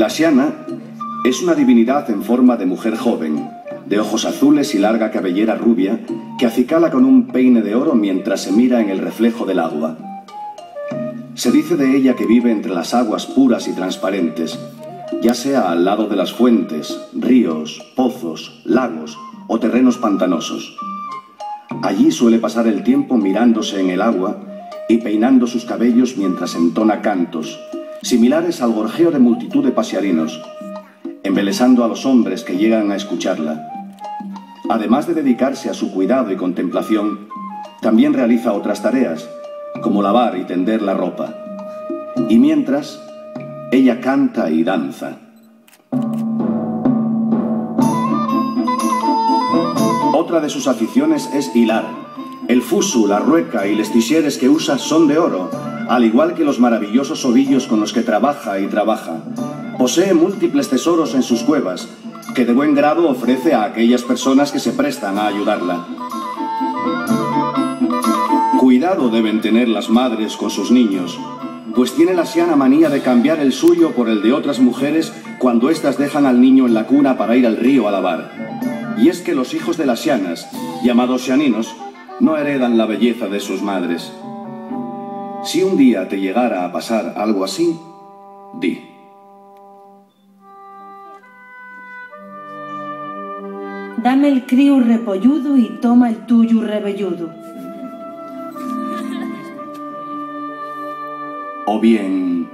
La Xiana es una divinidad en forma de mujer joven, de ojos azules y larga cabellera rubia, que acicala con un peine de oro mientras se mira en el reflejo del agua. Se dice de ella que vive entre las aguas puras y transparentes, ya sea al lado de las fuentes, ríos, pozos, lagos o terrenos pantanosos. Allí suele pasar el tiempo mirándose en el agua y peinando sus cabellos mientras entona cantos, similares al gorjeo de multitud de pasiarinos, embelesando a los hombres que llegan a escucharla. Además de dedicarse a su cuidado y contemplación, también realiza otras tareas, como lavar y tender la ropa. Y mientras, ella canta y danza. Otra de sus aficiones es hilar. El fusu, la rueca y los tisieres que usa son de oro, al igual que los maravillosos ovillos con los que trabaja y trabaja. Posee múltiples tesoros en sus cuevas, que de buen grado ofrece a aquellas personas que se prestan a ayudarla. Cuidado deben tener las madres con sus niños, pues tiene la Xiana manía de cambiar el suyo por el de otras mujeres cuando éstas dejan al niño en la cuna para ir al río a lavar. Y es que los hijos de las Xianas, llamados xianinos, no heredan la belleza de sus madres. Si un día te llegara a pasar algo así, di: dame el crío repolludo y toma el tuyo rebelludo. O bien: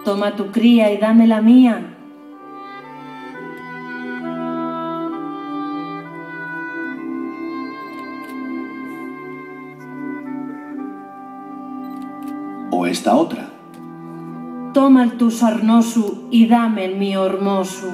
toma tu cría y dame la mía. O esta otra: toma el tu sarnoso y dame el mío hermoso.